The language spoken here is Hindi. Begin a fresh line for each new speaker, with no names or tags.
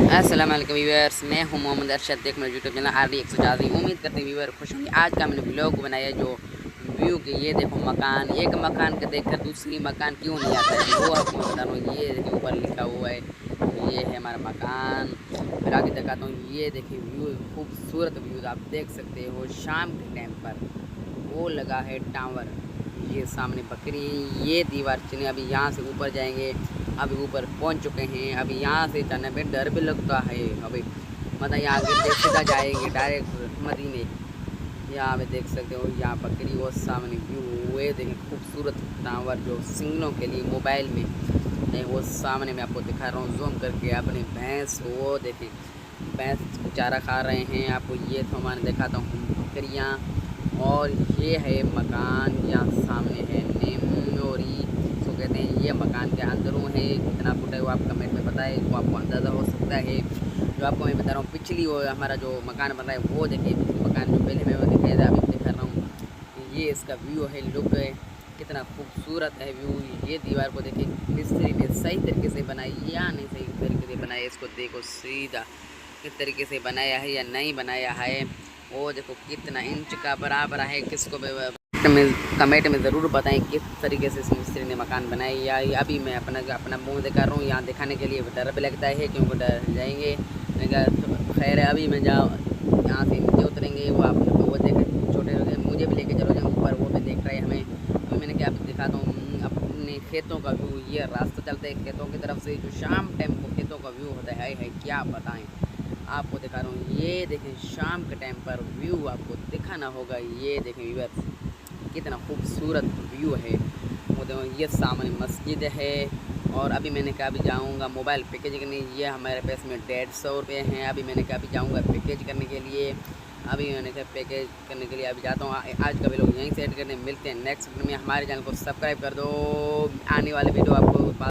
अस्सलाम वालेकुम व्यूअर्स, मैं हूं मोहम्मद अरशद। देख मेरे यूट्यूब चैनल RD 104। उम्मीद करते हैं व्यूअर खुश होंगे। आज का मैंने ब्लॉग बनाया जो व्यू के ये देखो मकान, एक मकान के देखकर दूसरी मकान क्यों नहीं आता है वो आपको बता रहा हूँ। ये देखिए ऊपर लिखा हुआ है, ये है हमारा मकान। फिर आगे दिखाता हूँ, ये देखिए व्यू, खूबसूरत व्यू आप देख सकते हो। शाम के टाइम पर वो लगा है टावर, ये सामने बकरी, ये दीवार चले अभी यहाँ से ऊपर जाएंगे। अभी ऊपर पहुँच चुके हैं। अभी यहाँ से चलने में डर भी लगता है। अभी मतलब यहाँ आगे सीधा जाएंगे डायरेक्ट मदीने। यहाँ पे देख सकते हो, यहाँ बकरी वो सामने व्यू, वो देखिए खूबसूरत टावर जो सिग्नलों के लिए मोबाइल में है। वो सामने मैं आपको दिखा रहा हूँ जूम करके। अपनी भैंस वो देखें, भैंस चारा खा रहे हैं। आपको ये तो हमारे दिखाता हूँ बकरियाँ। और ये है मकान, यहाँ सामने है मेमोरी इसको कहते हैं। ये मकान के अंदरों है, कितना फुट है वो आप कमेंट में बताएं, वो आपको अंदाज़ा हो सकता है। जो आपको मैं बता रहा हूँ पिछली वो हमारा जो मकान बन रहा है वो देखिए, मकान जो पहले मैं वो दिखाया था अभी दिखा रहा हूँ। ये इसका व्यू है, लुक है, कितना खूबसूरत है व्यू। ये दीवार को देखिए मिस्त्री ने सही तरीके से बनाई या नहीं सही तरीके से बनाया, इसको देखो सीधा किस तरीके से बनाया है या नहीं बनाया है। वो देखो कितना इंच का बराबर है। किसको कमेंट में ज़रूर बताएं किस तरीके से इस मिस्त्री ने मकान बनाया। या अभी मैं अपना मुंह दिखा रहा हूँ, यहाँ दिखाने के लिए डर भी लगता है क्योंकि डर जाएंगे। खैर है अभी मैं जाओ यहाँ से नीचे उतरेंगे। वो आप वो देख छोटे छोटे मुझे भी लेके चलो जाए ऊपर, वो भी देख रहे हैं हमें। अभी मैंने क्या दिखाता हूँ अपने खेतों का व्यू। ये रास्ता चलते हैं खेतों की तरफ से, जो शाम टाइम को खेतों का व्यू होता है क्या बताएं। आपको दिखा रहा हूँ, ये देखें शाम के टाइम पर व्यू आपको दिखाना होगा। ये देखें व्यूअर्स कितना खूबसूरत व्यू है। वो देखो ये सामने मस्जिद है। और अभी मैंने कहा अभी जाऊँगा मोबाइल पैकेज करने। ये हमारे पास में 150 रुपये हैं। अभी मैंने कहा अभी जाऊँगा पैकेज करने के लिए। अभी मैंने कहा पैकेज करने के लिए अभी जाता हूँ। आज का वीडियो यहीं से एड करने, मिलते हैं नेक्स्ट वीडियो में। हमारे चैनल को सब्सक्राइब कर दो, आने वाले वीडियो आपको